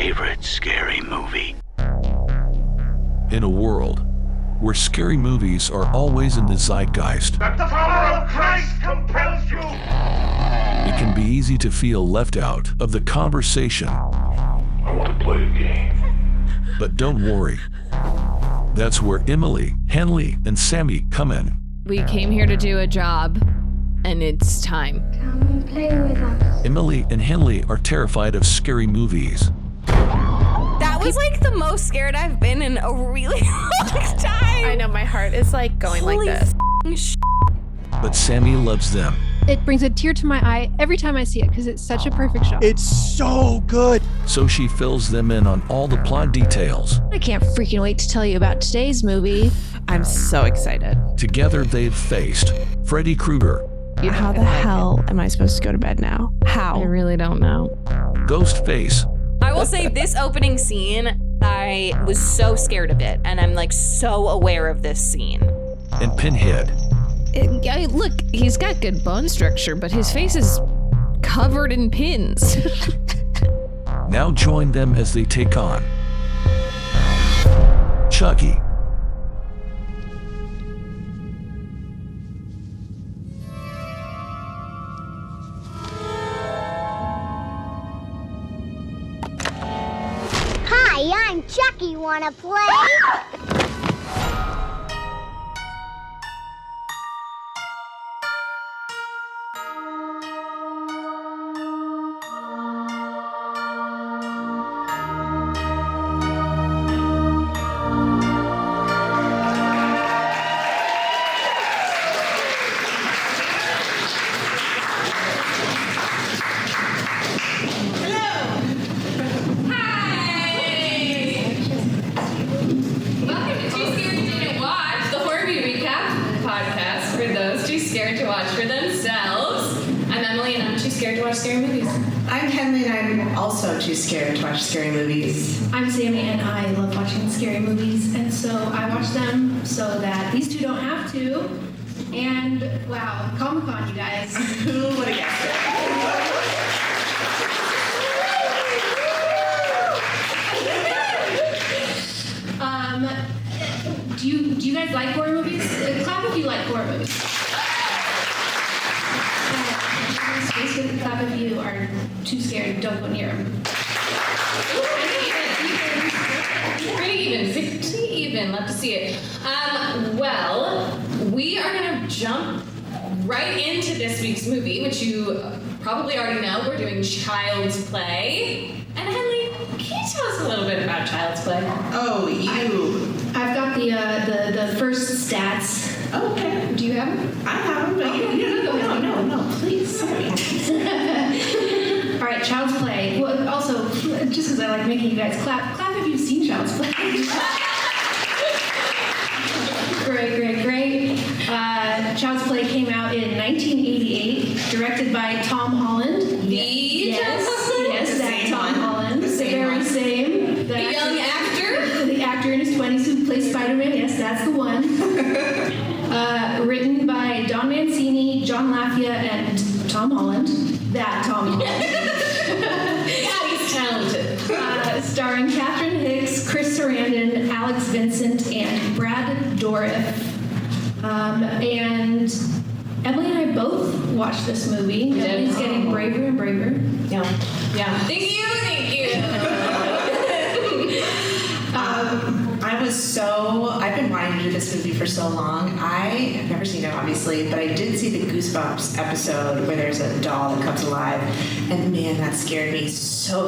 favorite scary movie? In a world where scary movies are always in the zeitgeist, That the power of Christ compels you! it can be easy to feel left out of the conversation. I want to play a game. But don't worry. That's where Emily, Henley, and Sammy come in. We came here to do a job, and it's time. Come and play with us. Emily and Henley are terrified of scary movies. That was like the most scared I've been in a really long time. I know, my heart is like going Holy like this. But Sammy loves them. It brings a tear to my eye every time I see it because it's such a perfect show. It's so good. So she fills them in on all the plot details. I can't freaking wait to tell you about today's movie. I'm so excited. Together they've faced Freddy Krueger, How the hell am I supposed to go to bed now? How? I really don't know. Ghostface, I will say this opening scene, I was so scared of it, and I'm like so aware of this scene. and Pinhead. Look, he's got good bone structure, but his face is covered in pins. Now join them as they take on Chucky. Hi, I'm Chucky. Wanna play? Scary movies. I'm Henley and I'm also too scared to watch scary movies. I'm Sammy and I love watching scary movies, and so I watch them so that these two don't have to. And wow, Comic-Con, you guys. Who would have guessed it? Do you guys like horror movies? Clap if you like horror movies. Clap if you are too scared, don't go near them. Pretty even. Love to see it. Well, we are going to jump right into this week's movie, which you probably already know. We're doing Child's Play. And Henley, can you tell us a little bit about Child's Play? Oh, I've got the first stats. Oh, okay. Do you have them? I have them, but no, please, sorry. All right, Child's Play. Well, also, just because I like making you guys clap if you've seen Child's Play. Great. Child's Play came out in 1988, directed by Tom Holland. Yes, that Tom Holland. The very same. The young actor? The actor in his 20s who plays Spider-Man. Yes, that's the one. Written by Don Mancini, John Lafia, and Tom Holland. That Tom Holland. God, he's talented. Starring Catherine Hicks, Chris Sarandon, Alex Vincent, and Brad Dourif. And Emily and I both watched this movie. Emily's getting braver and braver. Yeah. Thank you. I've been wanting to do this movie for so long. I have never seen it, obviously, but I did see the Goosebumps episode where there's a doll that comes alive, and man, that scared me so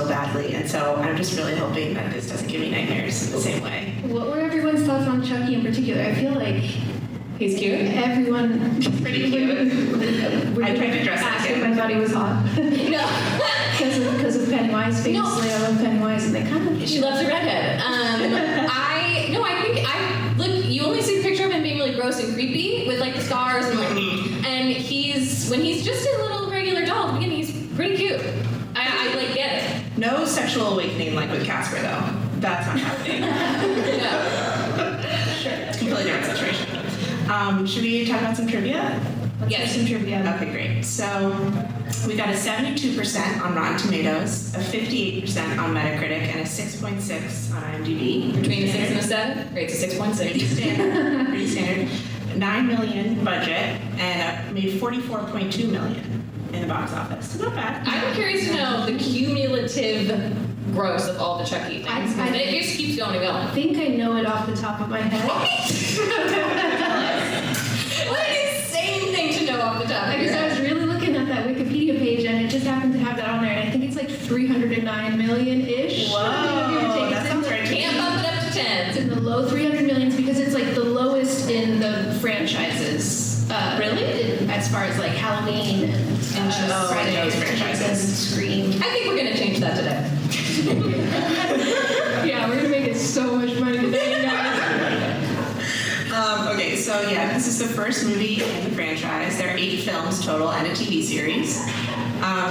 badly. And so I'm just really hoping that this doesn't give me nightmares in the same way. What were everyone's thoughts on Chucky in particular? I feel like he's cute. Everyone pretty cute. I tried to dress like him. I thought he was hot. No. Because of Pennywise, famously. No. I love Pennywise, and they kind of. She loves a redhead. I think you only see the picture of him being really gross and creepy with like the scars and and when he's just a little regular doll at the beginning, he's pretty cute. I like get it. No sexual awakening like with Casper though. That's not happening. No. Sure. It's a completely different situation. Should we talk about some trivia? Yes. Some trivia. Okay, great. So We got a 72% on Rotten Tomatoes, a 58% on Metacritic, and a 6.6 on IMDb. Between a 6 and a 7? Great, it's a 6.6. Pretty standard. $9 million budget, and made $44.2 million in the box office. So not bad. I'm curious to know the cumulative gross of all the Chucky things. I It just keeps going and going. I think I know it off the top of my head. What an insane thing to know off the top of your Because I was head. really looking at that Wikipedia page, and it just happened to have that on there, and I think it's like 309 million-ish. Whoa, that sounds right. Can't bump it up to It's 10. in the low 300 millions because it's like the lowest in the franchises. Really? As far as like Halloween and Friday those franchises. and Scream. I think we're gonna change that today. Yeah, we're gonna make it so much money today, guys. Okay, so yeah, this is the first movie in the franchise. There are 8 films total and a TV series.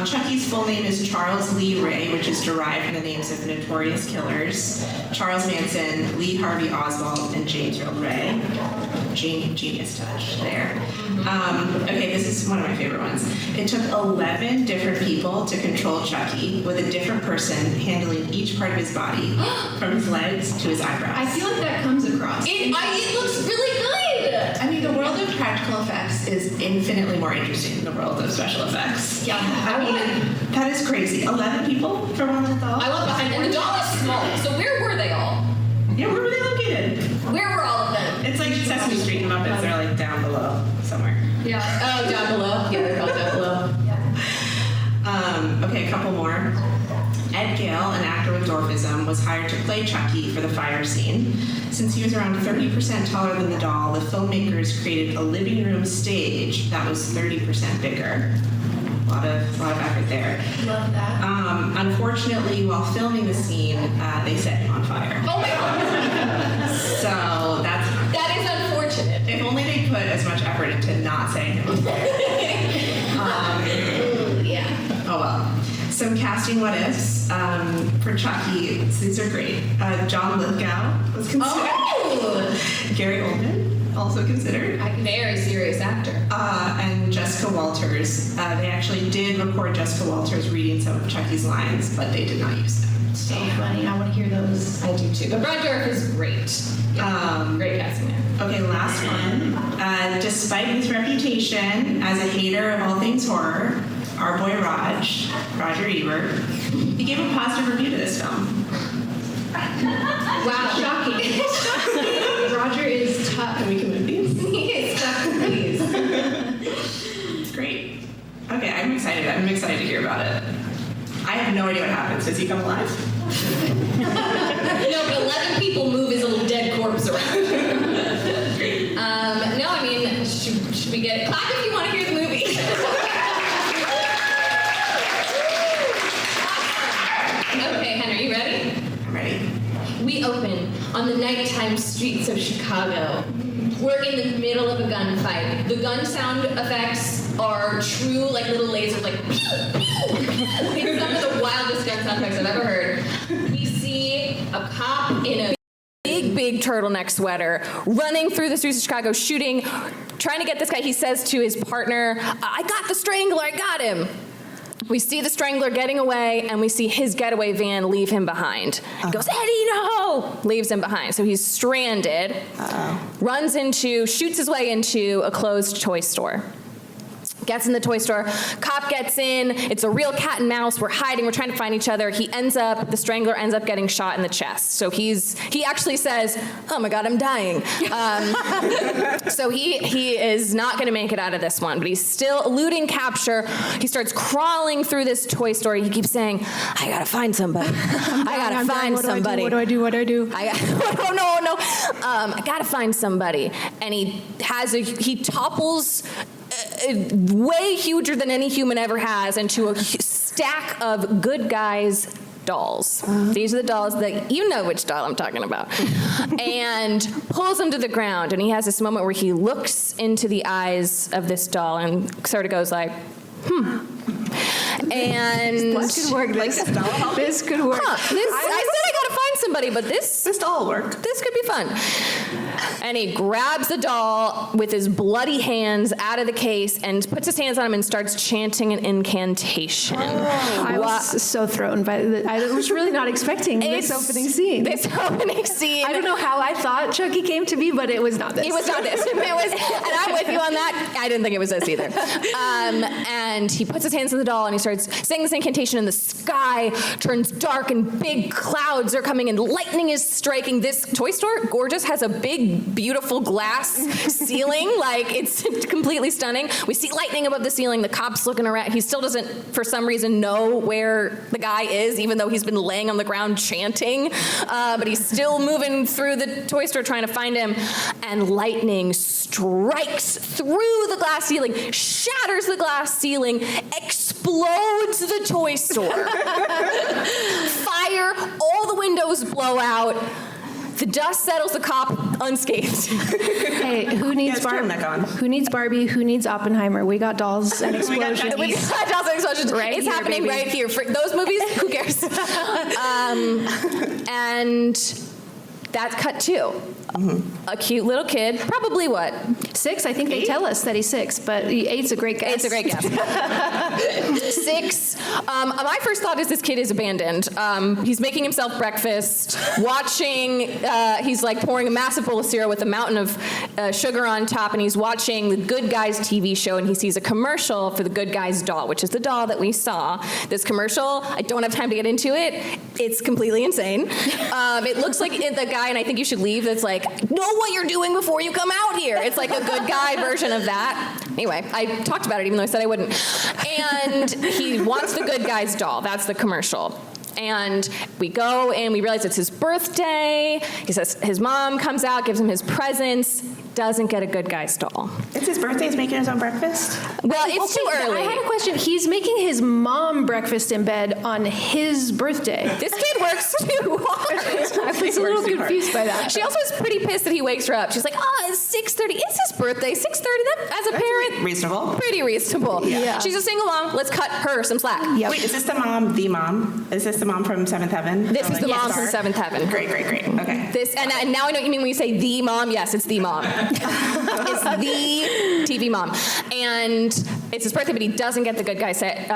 Chucky's full name is Charles Lee Ray, which is derived from the names of notorious killers Charles Manson, Lee Harvey Oswald, and James Earl Ray. Genius touch there. Okay, this is one of my favorite ones. It took 11 different people to control Chucky, with a different person handling each part of his body, from his legs to his eyebrows. I feel like that comes across. It looks really good. I mean, the world of practical effects is infinitely more interesting than the world of special effects. Yeah. I mean, that is crazy. 11 people for one little doll? I love behind, and the doll is small. So where were they all? Yeah, where were they located? Where were all of them? It's like Sesame Street and Muppets. They're like down below somewhere. Yeah. Oh, down below. Yeah, they're called down below. Okay, a couple more. Ed Gale, an actor with dwarfism, was hired to play Chucky for the fire scene. Since he was around 30% taller than the doll, the filmmakers created a living room stage that was 30% bigger. A lot of effort there. Love that. Unfortunately, while filming the scene, they set him on fire. Oh my god. So That is unfortunate. if only they put as much effort into not setting him on fire. Yeah. Oh well. Some casting what ifs for Chucky. These are great. John Lithgow was considered. Oh! Gary Oldman also considered. Very serious actor. And Jessica Walters. They actually did record Jessica Walters reading some of Chucky's lines, but they did not use them. So funny. I want to hear those. I do too. But Brad Dourif is great. Great casting there. Okay, last one. Despite his reputation as a hater of all things horror, our boy Roger Ebert, he gave a positive review to this film. Wow. Shocking. Roger is tough. And we can move these. He is tough, please. It's great. Okay, I'm excited to hear about it. I have no idea what happens. Does he come alive? No, but 11 people move his little dead corpse around. No, I mean, should we get it? Clap if you want to hear the movie. Okay, Henry, you ready? I'm ready. We open on the nighttime streets of Chicago. We're in the middle of a gunfight. The gun sound effects are true, like little lasers, like pew, pew. It's some of the wildest gun sound effects I've ever heard. We see a cop in a big turtleneck sweater running through the streets of Chicago, shooting, trying to get this guy. He says to his partner, I got the strangler, I got him. We see the strangler getting away, and we see his getaway van leave him behind. He goes, Eddie, no! Leaves him behind. So he's stranded, shoots his way into a closed toy store. Gets in the toy store, cop gets in, it's a real cat and mouse, we're hiding, we're trying to find each other. The strangler ends up getting shot in the chest. So he actually says, oh my God, I'm dying. So he is not gonna make it out of this one, but he's still eluding capture. He starts crawling through this toy store. He keeps saying, I gotta find somebody. I gotta find somebody. What do I do? I gotta find somebody. And he topples way huger than any human ever has into a stack of good guys dolls. These are the dolls that you know which doll I'm talking about. And pulls them to the ground, and he has this moment where he looks into the eyes of this doll and sort of goes like, and This could work. This could work. I said I gotta find somebody, but this doll will work. This could be fun. And he grabs the doll with his bloody hands out of the case and puts his hands on him and starts chanting an incantation. I was so thrown by I was really not expecting this opening scene. This opening scene. I don't know how I thought Chucky came to be, but it was not this. It was not this. And I'm with you on that. I didn't think it was this either. And he puts his hands on the doll and he starts saying this incantation, and the sky turns dark and big clouds are coming and lightning is striking. This toy store, gorgeous, has a big, beautiful glass ceiling. Like, it's completely stunning. We see lightning above the ceiling. The cop's looking around. He still doesn't, for some reason, know where the guy is, even though he's been laying on the ground chanting. But he's still moving through the toy store trying to find him. And lightning strikes through the glass ceiling, shatters the glass ceiling, explodes the toy store. Fire, all the windows blow out. The dust settles, the cop unscathed. Hey, who needs Barbie? Who needs Barbie? Who needs Oppenheimer? We got dolls and explosions. We got dolls and explosions. Right it's here, happening baby. right here. For those movies, who cares? And that's cut 2. A cute little kid, probably what? 6? I think they tell us that he's 6, but 8's a great guess. 8's a great guess. 6. My first thought is this kid is abandoned. He's making himself breakfast, watching, he's like pouring a massive bowl of cereal with a mountain of sugar on top, and he's watching the Good Guys TV show, and he sees a commercial for the Good Guys doll, which is the doll that we saw. This commercial, I don't have time to get into it. It's completely insane. It looks like the guy, and I think you should leave, that's like, know what you're doing before you come out here. It's like a good guy version of that. Anyway, I talked about it even though I said I wouldn't. And he wants the Good Guys doll. That's the commercial. And we go and we realize it's his birthday. He says his mom comes out, gives him his presents, doesn't get a Good Guys doll. It's his birthday. He's making his own breakfast? Well, it's too early. I had a question. He's making his mom breakfast in bed on his birthday. This kid works too hard. I was a little confused by that. She also is pretty pissed that he wakes her up. She's like, oh, it's 6:30. It's his birthday. 6:30. That, as a parent, reasonable. Pretty reasonable. Yeah. She's a single mom. Let's cut her some slack. Yep. Wait, is this the mom? Is this the mom from Seventh Heaven? This is the mom from Seventh Heaven. Great. Okay. This and now I know what you mean when you say the mom. Yes, it's the mom. It's the TV mom. And it's his birthday, but he doesn't get the Good Guy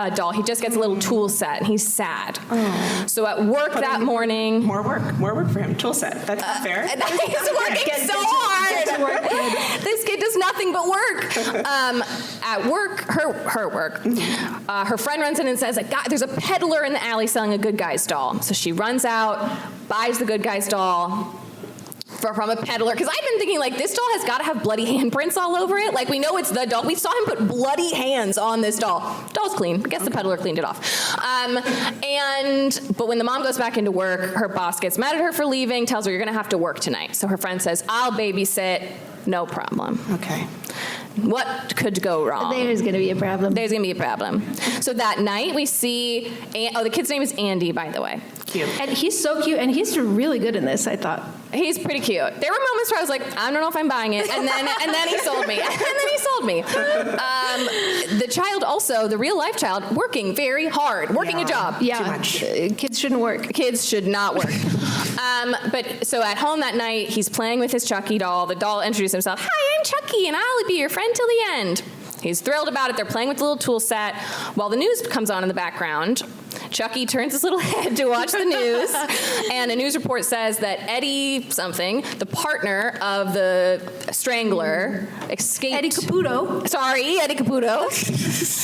doll. He just gets a little tool set, and he's sad. Oh. So at work that morning... More work for him. Tool set. That's not fair. He's working so hard. This kid does nothing but work. At work, her work, her friend runs in and says, there's a peddler in the alley selling a Good Guys doll. So she runs out, buys the Good Guys doll from a peddler, because I've been thinking, like, this doll has got to have bloody handprints all over it. Like, we know it's the doll. We saw him put bloody hands on this doll. Doll's clean. I guess the peddler cleaned it off. But when the mom goes back into work, her boss gets mad at her for leaving, tells her, you're going to have to work tonight. So her friend says, I'll babysit. No problem. Okay. What could go wrong? There's going to be a problem. There's going to be a problem. So that night we see, the kid's name is Andy, by the way. Cute. And he's so cute, and he's really good in this, I thought. He's pretty cute. There were moments where I was like, I don't know if I'm buying it, and then he sold me. The child also, the real life child, working very hard, working a job. Yeah. Too much. Kids shouldn't work. Kids should not work. But so at home that night, he's playing with his Chucky doll. The doll introduces himself. Hi, I'm Chucky, and I'll be your friend till the end. He's thrilled about it. They're playing with the little tool set. While the news comes on in the background, Chucky turns his little head to watch the news, and a news report says that Eddie something, the partner of the strangler, escaped. Eddie Caputo. Sorry, Eddie Caputo.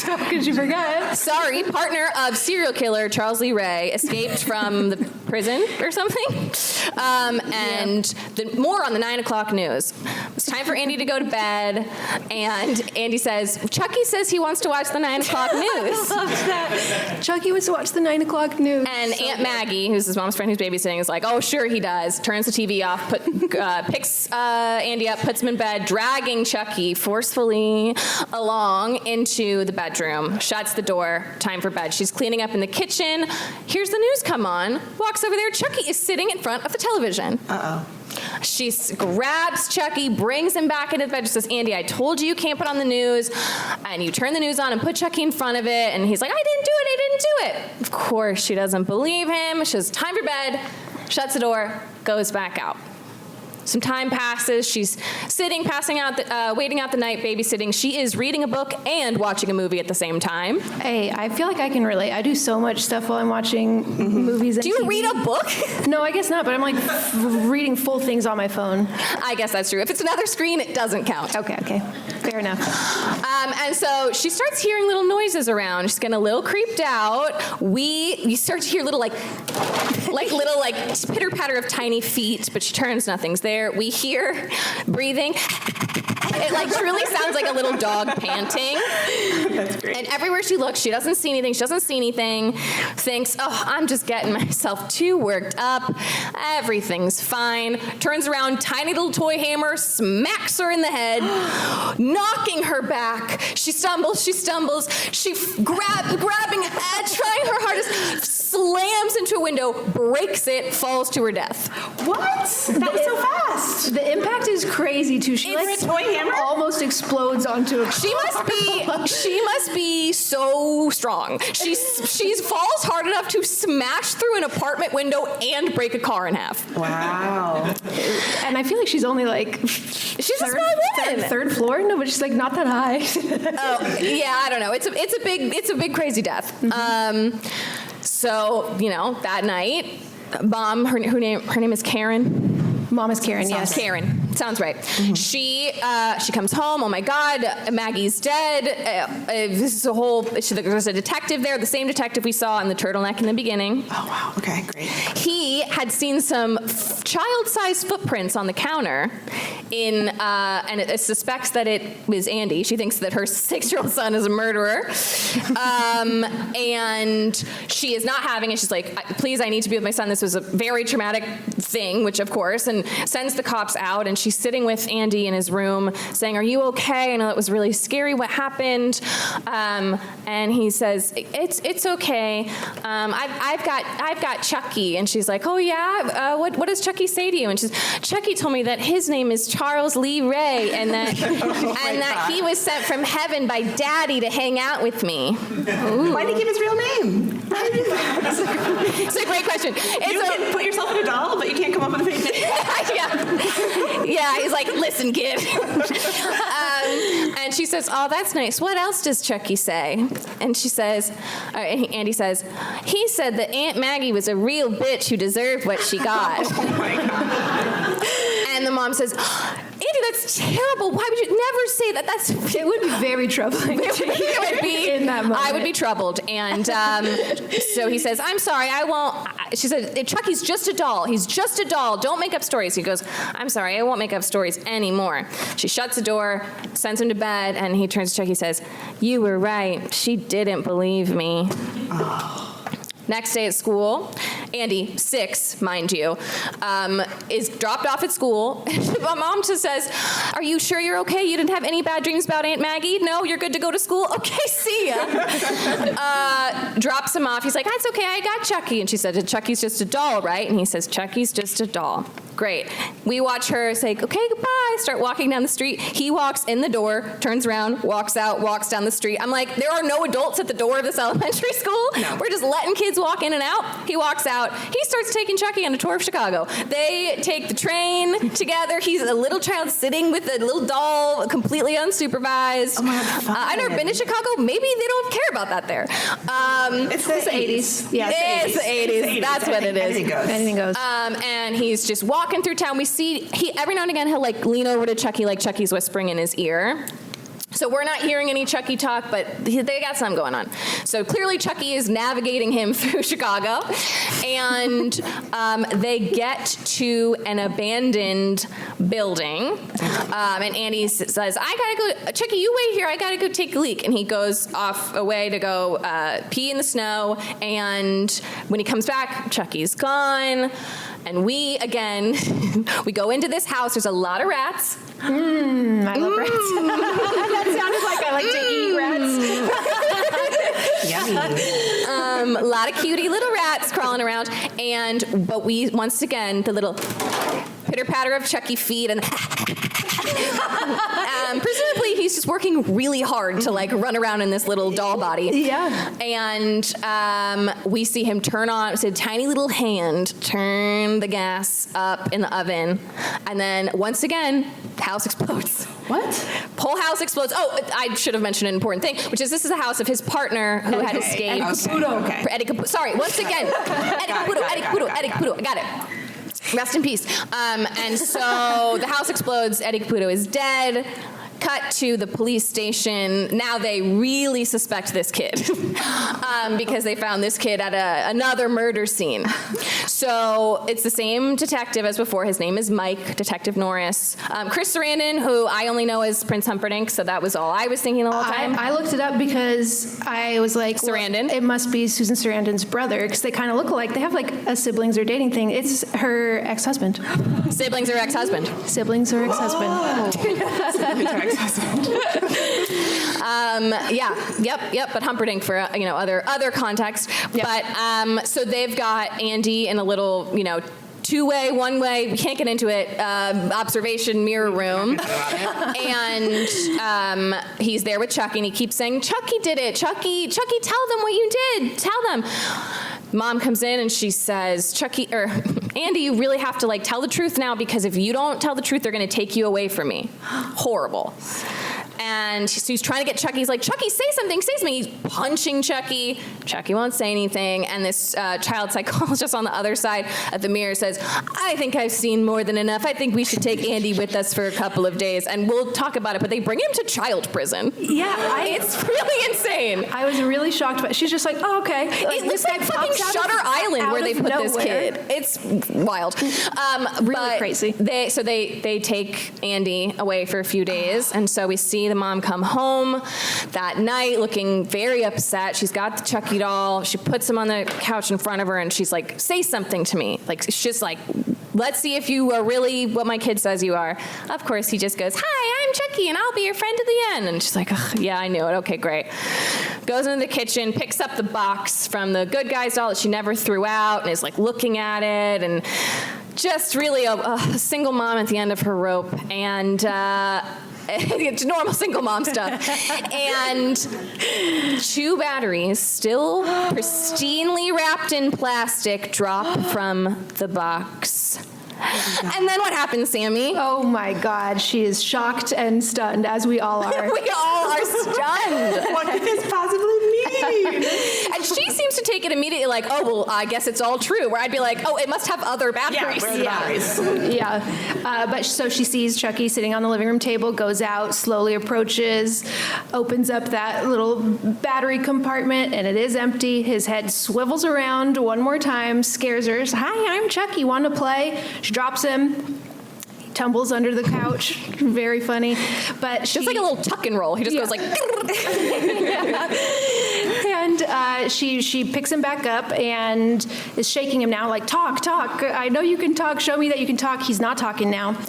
How could you forget? Sorry, partner of serial killer Charles Lee Ray escaped from the prison or something. More on the 9 o'clock news. It's time for Andy to go to bed, and Andy says, Chucky says he wants to watch the 9 o'clock news. I love that. Chucky wants to watch the 9 o'clock news. And Aunt Maggie, who's his mom's friend who's babysitting, is like, oh, sure he does. Turns the TV off, picks Andy up, puts him in bed, dragging Chucky forcefully along into the bedroom, shuts the door, time for bed. She's cleaning up in the kitchen. Here's the news come on. Walks over there. Chucky is sitting in front of the television. Uh-oh. She grabs Chucky, brings him back into the bed. She says, Andy, I told you can't put on the news. And you turn the news on and put Chucky in front of it. And he's like, I didn't do it. Of course, she doesn't believe him. She says, time for bed, shuts the door, goes back out. Some time passes. She's sitting, waiting out the night, babysitting. She is reading a book and watching a movie at the same time. Hey, I feel like I can relate. I do so much stuff while I'm watching movies and Do you TV. read a book? No, I guess not, but I'm like reading full things on my phone. I guess that's true. If it's another screen, it doesn't count. Okay. Fair enough. And so she starts hearing little noises around. She's getting a little creeped out. You start to hear little little pitter patter of tiny feet, but she turns, nothing's there. We hear breathing. It truly sounds like a little dog panting. That's great. And everywhere she looks, she doesn't see anything. Thinks, oh, I'm just getting myself too worked up. Everything's fine. Turns around, tiny little toy hammer, smacks her in the head, knocking her back. She stumbles. She grabbing, trying her hardest, slams into a window, breaks it, falls to her death. What? That was so fast. The impact is crazy too. She For a toy hammer? almost explodes onto a She must be so strong. She falls hard enough to smash through an apartment window and break a car in half. Wow. And I feel like she's only she's a small woman. Third floor? No, but she's like not that high. Oh yeah, I don't know. It's a big crazy death. So that night, Mom, her name is Karen. Mom is Karen, yes. Karen. Sounds right. Mm-hmm. She comes home. Oh my God, Maggie's dead. There's a detective there, the same detective we saw in the turtleneck in the beginning. Oh wow. Okay, great. He had seen some child-sized footprints on the counter, and it suspects that it was Andy. She thinks that her 6-year-old son is a murderer, and she is not having it. She's like, please, I need to be with my son. This was a very traumatic thing, which of course, and sends the cops out, and she's sitting with Andy in his room saying, are you okay? I know it was really scary what happened. And he says, it's okay. I've got Chucky. And she's like, oh yeah? What does Chucky say to you? And Chucky told me that his name is Charles Lee Ray, and that that he was sent from heaven by Daddy to hang out with me. Why did he give his real name? It's a great question. You can put yourself in a doll, but you can't come up with a fake name. Yeah, he's like, listen, kid. And she says, oh, that's nice. What else does Chucky say? And she says, Andy says, he said that Aunt Maggie was a real bitch who deserved what she got. Oh my God. And the mom says, Andy, that's terrible. Why would you never say that? It would be very troubling. It would be in that moment. I would be troubled. And so he says, I'm sorry, I won't. She said, Chucky's just a doll. He's just a doll. Don't make up stories. He goes, I'm sorry, I won't make up stories anymore. She shuts the door, sends him to bed, and he turns to Chucky and says, you were right. She didn't believe me. Oh. Next day at school, Andy, 6, mind you, is dropped off at school. My mom just says, are you sure you're okay? You didn't have any bad dreams about Aunt Maggie? No, you're good to go to school? Okay, see ya. Drops him off. He's like, that's okay, I got Chucky. And she said, Chucky's just a doll, right? And he says, Chucky's just a doll. Great. We watch her say, okay, goodbye, start walking down the street. He walks in the door, turns around, walks out, walks down the street. I'm like, there are no adults at the door of this elementary school. No. We're just letting kids walk in and out. He walks out. He starts taking Chucky on a tour of Chicago. They take the train together. He's a little child sitting with a little doll, completely unsupervised. Oh my God, I've never been to Chicago. Maybe they don't care about that there. It's the 80s. Yeah, it's the 80s. That's what it is. Anything goes. And he's just walking through town. We see every now and again he'll lean over to Chucky like Chucky's whispering in his ear. So we're not hearing any Chucky talk, but they got something going on. So clearly Chucky is navigating him through Chicago, and they get to an abandoned building, and Andy says, I gotta go, Chucky, you wait here, I gotta go take a leak. And he goes off away to go pee in the snow, and when he comes back, Chucky's gone. And we go into this house. There's a lot of rats. I love rats. That sounded like I like to eat rats. Yummy. A lot of cutie little rats crawling around. But we, once again, the little pitter-patter of Chucky feet, and presumably he's just working really hard to like run around in this little doll body. Yeah. And we see him turn on, it's a tiny little hand, turn the gas up in the oven, and then once again, the house explodes. What? Whole house explodes. Oh, I should have mentioned an important thing, which is this is the house of his partner who had escaped. Eddie Caputo. Okay. Eddie Caputo. Sorry, once again, Eddie Caputo. I got it. Rest in peace. And so the house explodes. Eddie Caputo is dead. Cut to the police station. Now they really suspect this kid because they found this kid at another murder scene. So it's the same detective as before. His name is Mike, Detective Norris. Chris Sarandon, who I only know as Prince Humperdinck, so that was all I was thinking the whole time. I looked it up because I was like, Sarandon? Well, it must be Susan Sarandon's brother because they kind of look alike. They have like a siblings or dating thing. It's her ex-husband. Siblings or ex-husband? Siblings or ex-husband. Siblings or ex-husband. Yep. But Humperdinck for other context. Yep. But so they've got Andy in a little two-way, one-way, we can't get into it, observation mirror room. And he's there with Chucky, and he keeps saying, Chucky did it. Chucky, tell them what you did. Tell them. Mom comes in and she says, Andy, you really have to tell the truth now, because if you don't tell the truth, they're going to take you away from me. Horrible. And so he's trying to get Chucky. He's like, Chucky, say something. He's punching Chucky. Chucky won't say anything. And this child psychologist on the other side of the mirror says, I think I've seen more than enough. I think we should take Andy with us for a couple of days, and we'll talk about it. But they bring him to child prison. Yeah. It's really insane. I was really shocked by it. She's just like, oh, okay. It looks like fucking Shutter Island where they put this kid. It's wild. Really crazy. They take Andy away for a few days, and so we see the mom come home that night looking very upset. She's got the Chucky doll. She puts him on the couch in front of her, and she's like, say something to me. She's just like, let's see if you are really what my kid says you are. Of course, he just goes, hi, I'm Chucky, and I'll be your friend to the end. And she's like, yeah, I knew it. Okay, great. Goes into the kitchen, picks up the box from the good guy's doll that she never threw out, and is looking at it, and just really a single mom at the end of her rope. And it's normal single mom stuff. And 2 batteries, still pristinely wrapped in plastic, drop from the box. And then what happens, Sammy? Oh my God, she is shocked and stunned, as we all are. We all are stunned. What could this possibly mean? And she seems to take it immediately like, oh, well, I guess it's all true. Where I'd be like, oh, it must have other batteries. Yeah, where are the batteries? Yeah. But so she sees Chucky sitting on the living room table, goes out, slowly approaches, opens up that little battery compartment, and it is empty. His head swivels around one more time, scares her. Hi, I'm Chucky. Want to play? She drops him. Tumbles under the couch. Very funny. But just like a little tuck and roll. He just goes like. And she picks him back up and is shaking him now, like, talk. I know you can talk. Show me that you can talk. He's not talking now.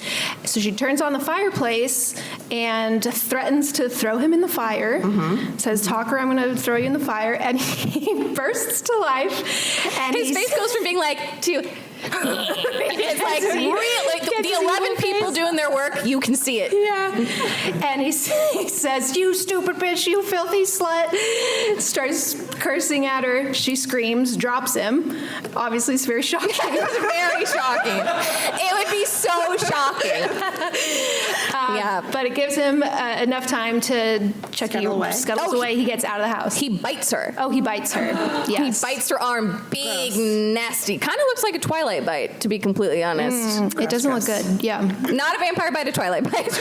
So she turns on the fireplace and threatens to throw him in the fire. Mm-hmm. Says, talk or I'm going to throw you in the fire. And he bursts to life. And his face goes from being like to. It's like real, the 11 people doing their work, you can see it. Yeah. And he says, you stupid bitch, you filthy slut. Starts cursing at her. She screams, drops him. Obviously, it's very shocking. It's very shocking. It would be so shocking. Yeah. But it gives him enough time to Chucky scuttles away. He gets out of the house. He bites her. Oh, he bites her. Yes. He bites her arm. Big, nasty. Kind of looks like a Twilight bite, to be completely honest. It doesn't look good. Yeah. Not a vampire bite, a Twilight bite.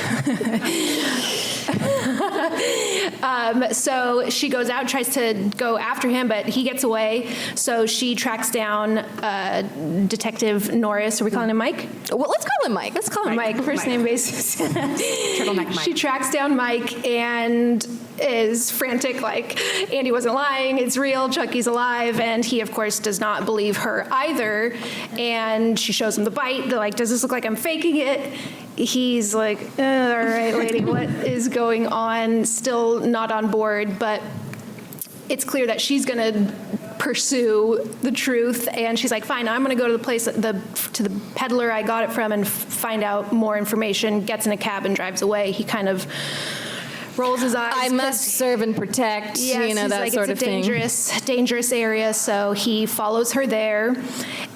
So she goes out, tries to go after him, but he gets away. So she tracks down Detective Norris. Are we calling him Mike? Well, let's call him Mike. Let's call him Mike. First name basis. Turtleneck Mike. She tracks down Mike and is frantic, like, Andy wasn't lying, it's real, Chucky's alive, and he, of course, does not believe her either. And she shows him the bite. They're like, does this look like I'm faking it? He's like, all right, lady, what is going on? Still not on board, but it's clear that she's going to pursue the truth. And she's like, fine, I'm going to go to the place, to the peddler I got it from and find out more information, gets in a cab and drives away. He kind of rolls his eyes. I must serve and protect, yes, that like, sort of thing. It's a dangerous area, so he follows her there,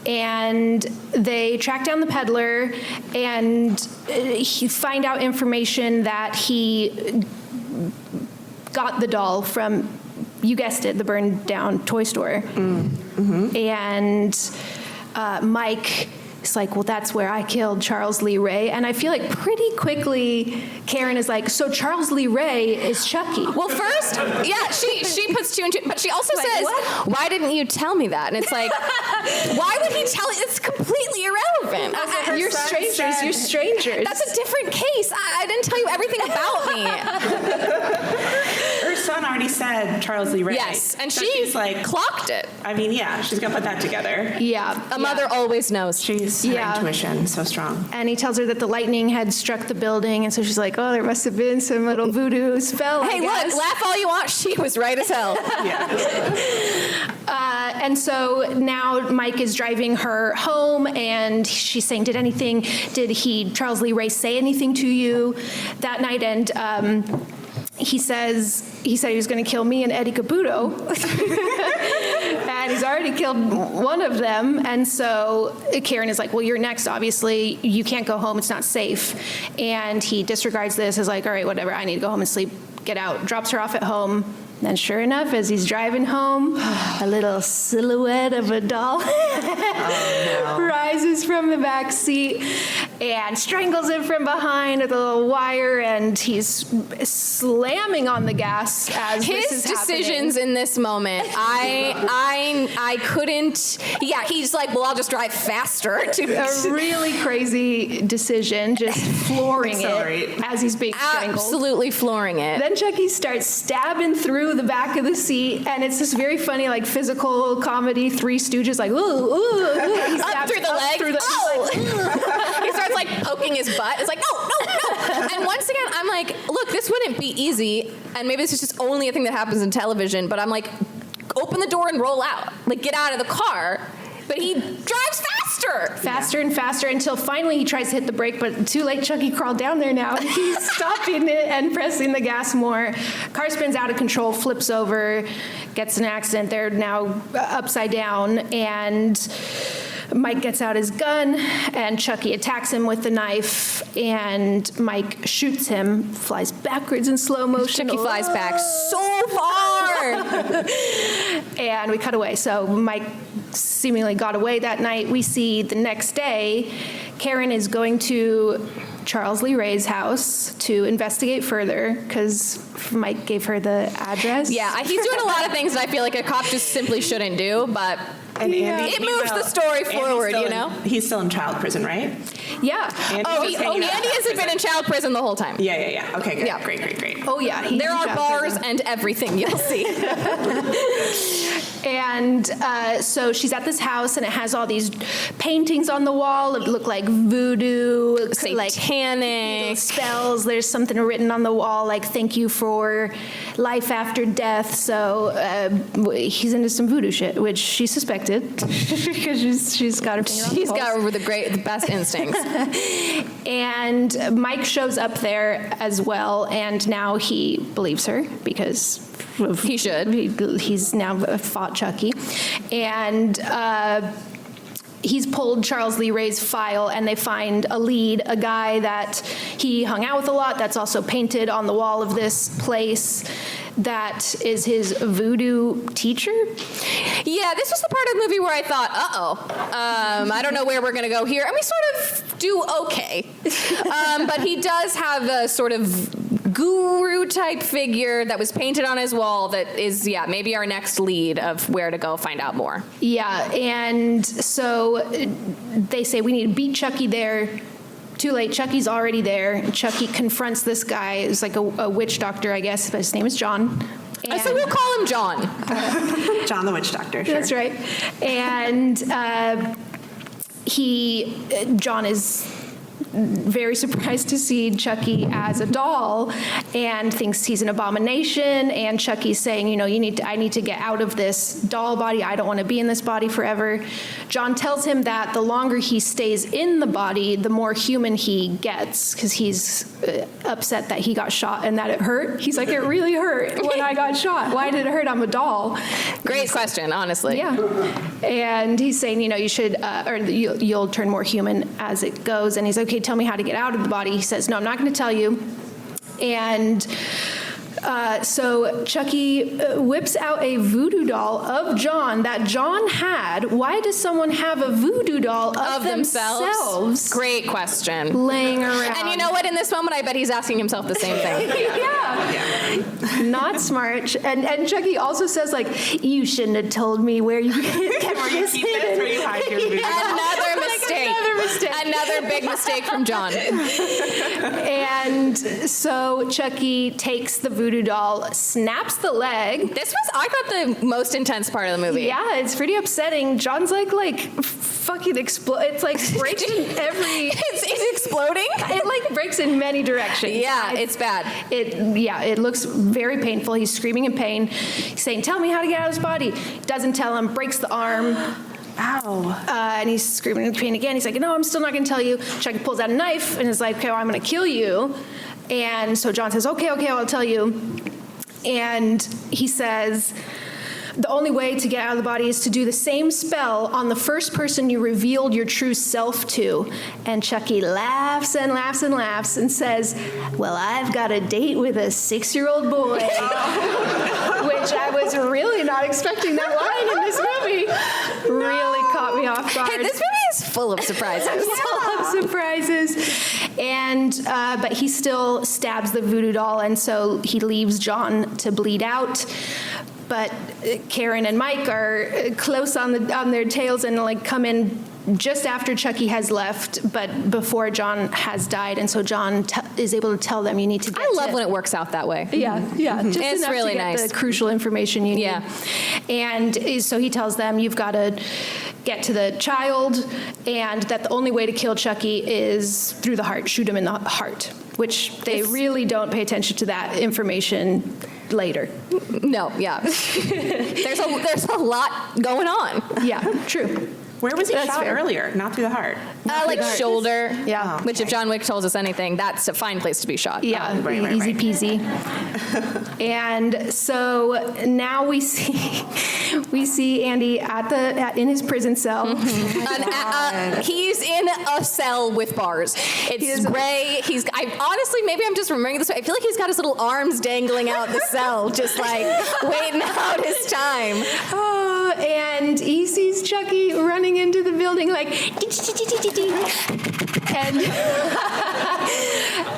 and they track down the peddler, and he find out information that he got the doll from, you guessed it, the burned down toy store. And Mike is like, well, that's where I killed Charles Lee Ray. And I feel like pretty quickly Karen is like, so Charles Lee Ray is Chucky. Well, first, yeah, she puts two and two, but she also says, what? Why didn't you tell me that? And it's like, why would he tell you? It's completely irrelevant. You're strangers. You're strangers. That's a different case. I didn't tell you everything about me. Her son already said Charles Lee Ray. Yes, and so she's like clocked it. I mean, yeah, she's gonna put that together. Yeah. A mother always knows. Her intuition so strong. And he tells her that the lightning had struck the building, and so she's like, oh, there must have been some little voodoo spell. Hey, look, laugh all you want. She was right as hell. And so now Mike is driving her home, and she's saying, did Charles Lee Ray say anything to you that night? And he said he was going to kill me and Eddie Caputo. And he's already killed one of them. And so Karen is like, well, you're next, obviously. You can't go home. It's not safe. And he disregards this, is like, all right, whatever. I need to go home and sleep. Get out. Drops her off at home. And sure enough, as he's driving home, a little silhouette of a doll rises from the back seat and strangles him from behind with a little wire, and he's slamming on the gas as his this is decisions happening. in this moment. I couldn't. Yeah, he's like, well, I'll just drive faster. A really crazy decision, just flooring it as he's being strangled. Absolutely flooring it. Then Chucky starts stabbing through the back of the seat, and it's this very funny, like, physical comedy, Three Stooges, like, ooh, ooh, ooh. He up through the leg. He starts like poking his butt. It's like, no. And once again, I'm like, look, this wouldn't be easy, and maybe this is just only a thing that happens in television, but I'm like, open the door and roll out. Like, get out of the car. But he drives faster and faster until finally he tries to hit the brake, but too late. Chucky crawled down there now. He's stopping it and pressing the gas more. Car spins out of control, flips over, gets in an accident. They're now upside down, and Mike gets out his gun, and Chucky attacks him with the knife, and Mike shoots him, flies backwards in slow motion. Chucky flies back so far. And we cut away. So Mike seemingly got away that night. We see the next day, Karen is going to Charles Lee Ray's house to investigate further because Mike gave her the address. Yeah, he's doing a lot of things that I feel like a cop just simply shouldn't do, but it moves the story forward, you know? He's still in child prison, right? Yeah. Andy hasn't been in child prison the whole time. Yeah. Okay, good. Yeah. Great. Oh, yeah. There are bars and everything, you'll see. And so she's at this house, and it has all these paintings on the wall that look like voodoo, satanic, like spells. There's something written on the wall like, thank you for life after death. So he's into some voodoo shit, which she suspected because she's got her finger on the pulse. She's got the best instincts. And Mike shows up there as well, and now he believes her because he should. He's now fought Chucky. And he's pulled Charles Lee Ray's file, and they find a lead, a guy that he hung out with a lot that's also painted on the wall of this place. That is his voodoo teacher. Yeah, this was the part of the movie where I thought, I don't know where we're going to go here. And we sort of do okay. But he does have a sort of guru-type figure that was painted on his wall that is, maybe our next lead of where to go find out more. Yeah, and so they say we need to beat Chucky there. Too late. Chucky's already there. Chucky confronts this guy. It's like a witch doctor, I guess, but his name is John. So we'll call him John. John the witch doctor, sure. That's right. And John is very surprised to see Chucky as a doll and thinks he's an abomination. And Chucky's saying, I need to get out of this doll body. I don't want to be in this body forever. John tells him that the longer he stays in the body, the more human he gets, because he's upset that he got shot and that it hurt. He's like, it really hurt when I got shot. Why did it hurt? I'm a doll. Great question, honestly. Yeah. And he's saying, you should, or you'll turn more human as it goes. And he's like, okay, tell me how to get out of the body. He says, no, I'm not going to tell you. And so Chucky whips out a voodoo doll of John that John had. Why does someone have a voodoo doll of themselves? Great question. Laying around. And you know what? In this moment, I bet he's asking himself the same thing. Yeah. Not smart. And Chucky also says, like, you shouldn't have told me where you kept this hidden. Where you hide your voodoo doll. Another mistake. Another big mistake from John. And so Chucky takes the voodoo doll, snaps the leg. This was, I thought, the most intense part of the movie. Yeah, it's pretty upsetting. John's like fucking explode. It's like breaks in every. It's exploding. It like breaks in many directions. Yeah, it's bad. It looks very painful. He's screaming in pain. He's saying, "Tell me how to get out of his body." Doesn't tell him. Breaks the arm. Ow. And he's screaming in pain again. He's like, no, I'm still not going to tell you. Chucky pulls out a knife and is like, okay, well, I'm going to kill you. And so John says, okay, I'll tell you. And he says, the only way to get out of the body is to do the same spell on the first person you revealed your true self to. And Chucky laughs and laughs and laughs and says, well, I've got a date with a 6-year-old boy. Which I was really not expecting that line in this movie. Really caught me off guard. Hey, this movie is full of surprises. Full of surprises. And, but he still stabs the voodoo doll, and so he leaves John to bleed out. But Karen and Mike are close on their tails and like come in just after Chucky has left, but before John has died, and so John is able to tell them, "You need to get." I love when it works out that way. Yeah, just it's enough really to get nice. the crucial information you need. Yeah, and so he tells them, "You've got to get to the child, and that the only way to kill Chucky is through the heart. Shoot him in the heart." Which they really don't pay attention to that information later. No, yeah. there's a lot going on. Yeah, true. Where was he shot earlier? Not through the heart. Like shoulder. Yeah. Okay. Which, if John Wick tells us anything, that's a fine place to be shot. Yeah, easy peasy. And so now we see Andy in his prison cell. Mm-hmm. He's in a cell with bars. It's gray. Honestly, maybe I'm just remembering this. I feel like he's got his little arms dangling out the cell, just like waiting out his time. Oh, and he sees Chucky running into the building like,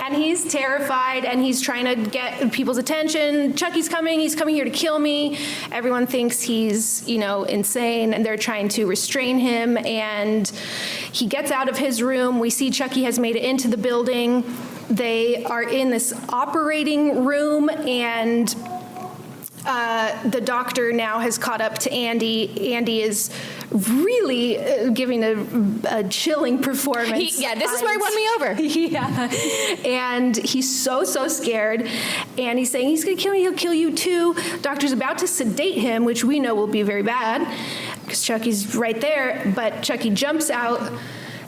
and he's terrified, and he's trying to get people's attention. Chucky's coming. He's coming here to kill me. Everyone thinks he's, insane, and they're trying to restrain him. And he gets out of his room. We see Chucky has made it into the building. They are in this operating room, and the doctor now has caught up to Andy. Andy is really giving a chilling performance. This is where he won me over. Yeah. And he's so scared. And he's saying, he's going to kill me, he'll kill you too. Doctor's about to sedate him, which we know will be very bad, because Chucky's right there. But Chucky jumps out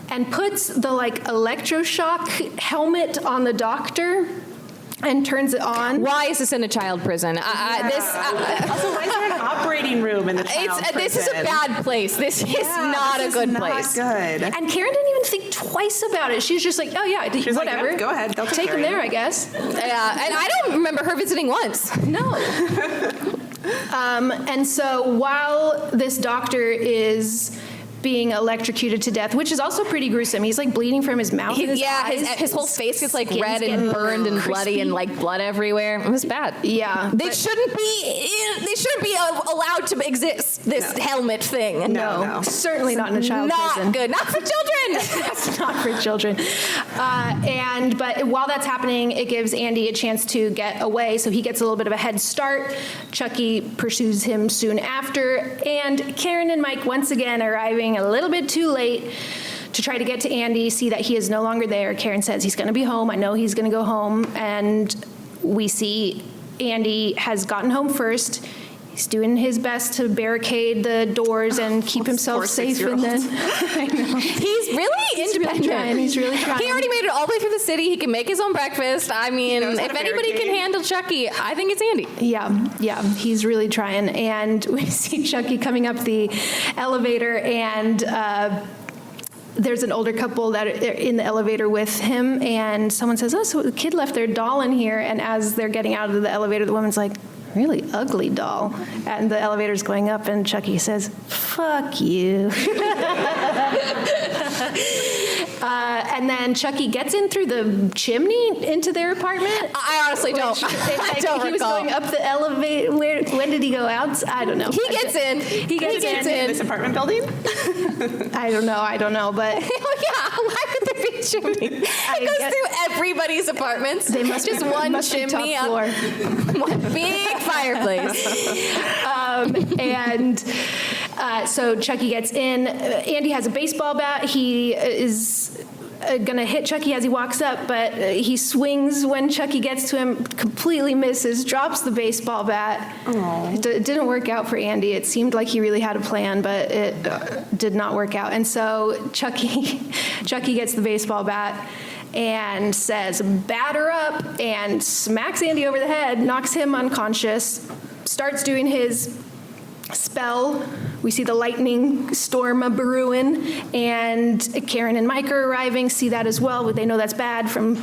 and puts the electroshock helmet on the doctor and turns it on. Why is this in a child prison? Also, why is there an operating room in the child prison? This is a bad place. This is not a good place. Good. And Karen didn't even think twice about it. She's just like, oh yeah, She's whatever. Like, go ahead. They'll take him there, I guess. Yeah, and I don't remember her visiting once. No. And so while this doctor is being electrocuted to death, which is also pretty gruesome. He's bleeding from his mouth. His whole face gets red and burned and bloody and blood everywhere. It was bad. Yeah, they shouldn't be allowed to exist. This helmet thing. No, certainly not in a child prison. Not good. Not for children. That's not for children. But while that's happening, it gives Andy a chance to get away. So he gets a little bit of a head start. Chucky pursues him soon after, and Karen and Mike once again arriving a little bit too late to try to get to Andy, see that he is no longer there. Karen says he's going to be home. I know he's going to go home. And we see Andy has gotten home first. He's doing his best to barricade the doors and keep himself safe. And then I know. He's really independent. He's really trying. He already made it all the way through the city. He can make his own breakfast. I mean, if anybody can handle Chucky, I think it's Andy. Yeah, he's really trying. And we see Chucky coming up the elevator, and there's an older couple that are in the elevator with him, and someone says, "Oh, so the kid left their doll in here." And as they're getting out of the elevator, the woman's like, "Really ugly doll." And the elevator's going up, and Chucky says, "Fuck you." And then Chucky gets in through the chimney into their apartment. I honestly don't. I don't He was recall. going up the elevator. When did he go out? I don't know. He gets in. He gets in. This apartment building? I don't know, but Oh yeah, why would there be a chimney? It goes through everybody's apartments. They must just be, one must be chimney top up, floor. one big fireplace. So Chucky gets in. Andy has a baseball bat. He is gonna hit Chucky as he walks up, but he swings when Chucky gets to him, completely misses, drops the baseball bat. It didn't work out for Andy. It seemed like he really had a plan, but it did not work out. And so Chucky gets the baseball bat and says, "Batter up," and smacks Andy over the head, knocks him unconscious, starts doing his spell. We see the lightning storm brewing, and Karen and Mike are arriving, see that as well, but they know that's bad from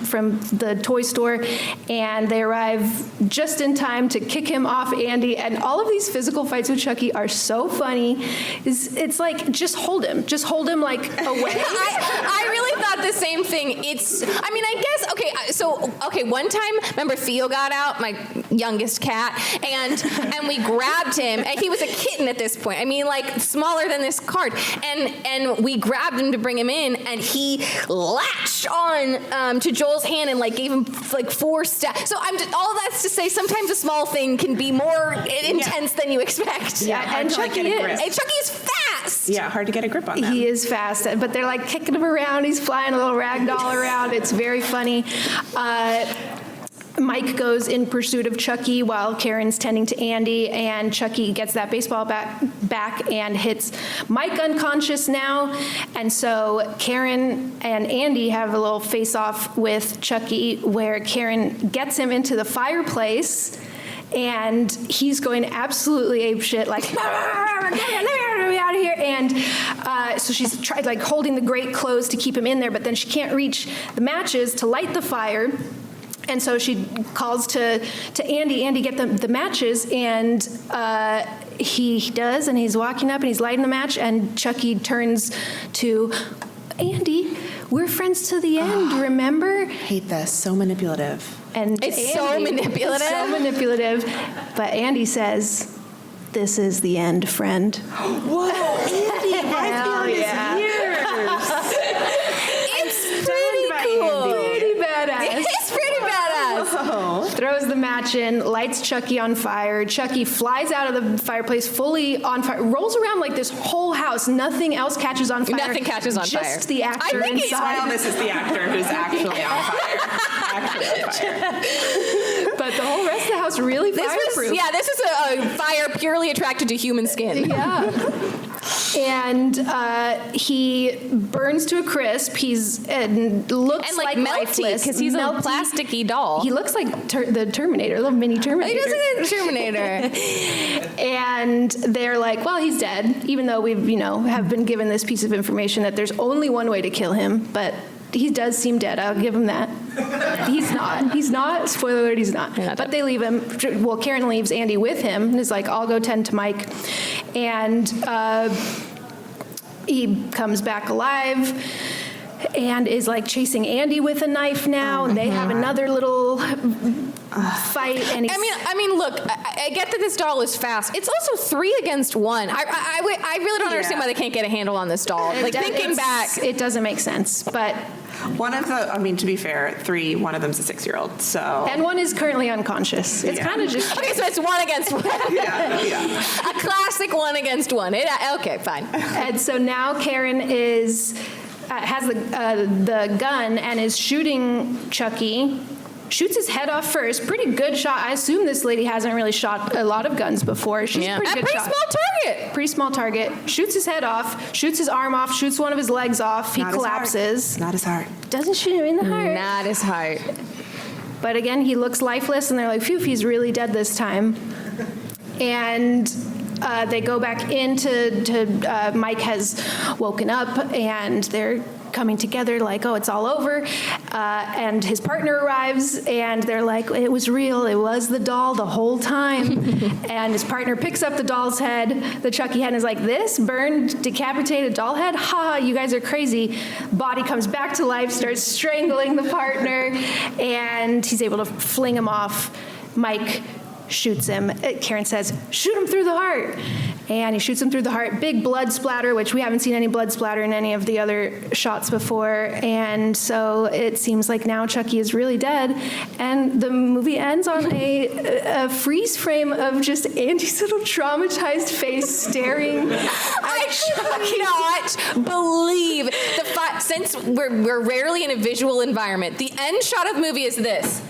the toy store, and they arrive just in time to kick him off Andy. And all of these physical fights with Chucky are so funny. It's like, just hold him like away. I really thought the same thing. One time, remember Theo got out, my youngest cat, and we grabbed him, and he was a kitten at this point. I mean, like smaller than this card, and we grabbed him to bring him in, and he latched on to Joel's hand and like gave him like 4 stabs. So all that's to say, sometimes a small thing can be more intense than you expect. And Chucky is fast. Yeah, hard to get a grip on them. He is fast, but they're like kicking him around. He's flying a little rag doll around. It's very funny. Mike goes in pursuit of Chucky while Karen's tending to Andy, and Chucky gets that baseball bat back and hits Mike unconscious now. And so Karen and Andy have a little face-off with Chucky where Karen gets him into the fireplace, and he's going absolutely apeshit, like, get me out of here. And so she's tried like holding the great clothes to keep him in there, but then she can't reach the matches to light the fire. And so she calls to Andy, "Andy, get the matches." And he does, and he's walking up and he's lighting the match, and Chucky turns to Andy, "We're friends to the end, remember?" Hate this. So manipulative. And It's so manipulative. So manipulative. But Andy says, "This is the end, friend." Whoa, Andy, I've been on this years. It's pretty cool. Pretty badass. It's pretty badass. Throws the match in, lights Chucky on fire. Chucky flies out of the fireplace fully on fire, rolls around like this whole house. Nothing else catches on fire. Nothing catches on fire. Just the actor I think it's inside. Well, this is the actor who's actually on fire. But the whole rest of the house really fireproof. This is a fire purely attracted to human skin. Yeah. And he burns to a crisp. He's looks like melty lifeless because he's a plasticky doll. He looks like the Terminator, a little mini Terminator. He does look like the Terminator. And they're like, "Well, he's dead," even though we've have been given this piece of information that there's only one way to kill him, but he does seem dead. I'll give him that. He's not. Spoiler alert, he's not. But they leave him. Well, Karen leaves Andy with him and is like, "I'll go tend to Mike." And he comes back alive and is like chasing Andy with a knife now. And they have another little fight. And he's, I mean, look, I get that this doll is fast. It's also 3 against 1. I really don't understand why they can't get a handle on this doll. Like, thinking back, it doesn't make sense. But one of the, to be fair, 3, one of them's a 6-year-old, so. And one is currently unconscious. It's kind of just. Okay, so it's 1 against 1. Yeah. A classic 1 against 1. Okay, fine. And so now Karen is has the gun and is shooting Chucky. Shoots his head off first. Pretty good shot. I assume this lady hasn't really shot a lot of guns before. She's a pretty good shot. Pretty small target. Shoots his head off. Shoots his arm off. Shoots one of his legs off. He collapses. Not his heart. Doesn't shoot him in the heart. Not his heart. But again, he looks lifeless, and they're like, phew, he's really dead this time. And they go back into Mike has woken up, and they're coming together like, oh, it's all over. And his partner arrives, and they're like, it was real. It was the doll the whole time. And his partner picks up the doll's head, the Chucky head, and is like, this burned, decapitated doll head? Ha, you guys are crazy. Body comes back to life, starts strangling the partner, and he's able to fling him off. Mike shoots him. Karen says, shoot him through the heart. And he shoots him through the heart. Big blood splatter, which we haven't seen any blood splatter in any of the other shots before. And so it seems like now Chucky is really dead. And the movie ends on a freeze frame of just Andy's little traumatized face staring at I cannot believe the fact, since we're rarely in a visual environment, the end shot of the movie is this.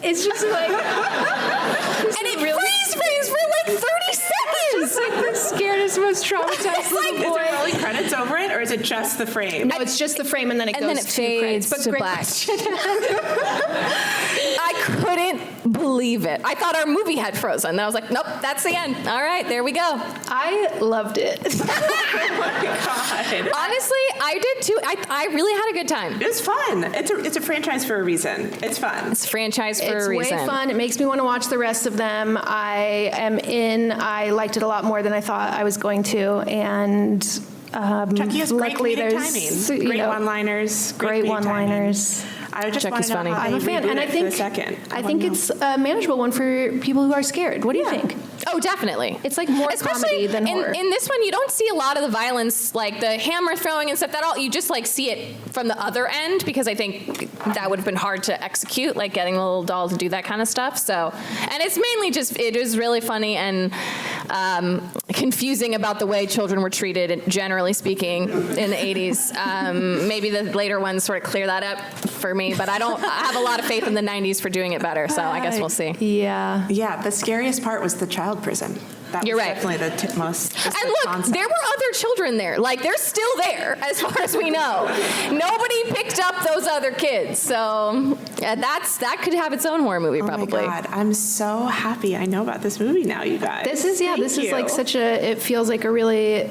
It's just like... and it really freeze frames for like 30 seconds! It's like the scariest, most traumatized little boy. Is there rolling credits over it, or is it just the frame? No, it's just the frame, and then it goes to credits. But to black. I couldn't believe it. I thought our movie had frozen. And I was like, nope, that's the end. All right, there we go. I loved it. Oh my God. Honestly, I did too. I really had a good time. It was fun. It's a franchise for a reason. It's fun. It's a franchise for a reason. It's way fun. It makes me want to watch the rest of them. I am in. I liked it a lot more than I thought I was going to. And Chucky has great there's timing. Great one-liners. Great one-liners. I just Chucky's want to know funny. how I'm a fan, and I think it's a manageable one for people who are scared. What do you think? Oh, definitely. It's like more comedy than horror. In this one, you don't see a lot of the violence, like the hammer throwing and stuff. That all you just like see it from the other end, because I think that would have been hard to execute, like getting the little doll to do that kind of stuff. So, and it's mainly just it is really funny and confusing about the way children were treated, generally speaking, in the 80s. Maybe the later ones sort of clear that up for me, but I have a lot of faith in the 90s for doing it better, so I guess we'll see. Yeah. Yeah, the scariest part was the child prison. That You're was right. Definitely the most. And look, concept. there were other children there. Like, they're still there, as far as we know. Nobody picked up those other kids. So that could have its own horror movie, probably. Oh my God, I'm so happy I know about this movie now, you guys. This is like such a. It feels like a really.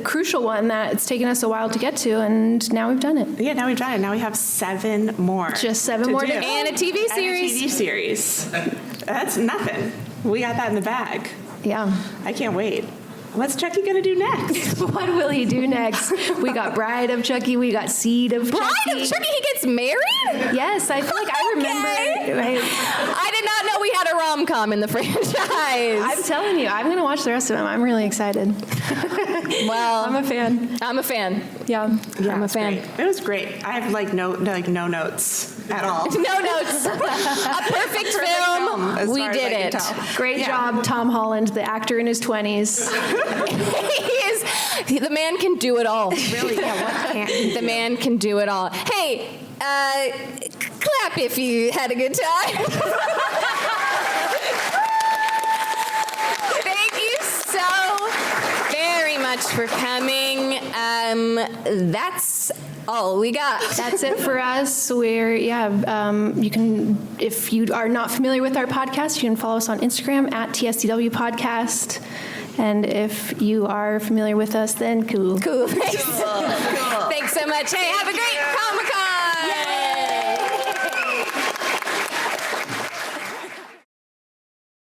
Crucial one that it's taken us a while to get to, and now we've done it. Yeah, now we've done it. Now we have 7 more. Just 7 more to go. And a TV series. And a TV series. That's nothing. We got that in the bag. Yeah. I can't wait. What's Chucky gonna do next? What will he do next? We got Bride of Chucky. We got Seed of Chucky. Bride of Chucky? He gets married? Yes, I feel like I remember. I did not know we had a rom-com in the franchise. I'm telling you, I'm going to watch the rest of them. I'm really excited. Well, I'm a fan. I'm a fan. Yeah, I'm a fan. Great. It was great. I have no notes at all. No notes. A perfect film. We did it. Great job, Tom Holland, the actor in his 20s. The man can do it all. Really? Yeah. What can't he The man can do it all. Hey, clap if you had a good time. Thank you so very much for coming. That's all we got. That's it for us. You can, if you are not familiar with our podcast, you can follow us on Instagram at TSDW Podcast. And if you are familiar with us, then cool. Thanks. Cool. Thanks so much. Hey, have a great Comic-Con.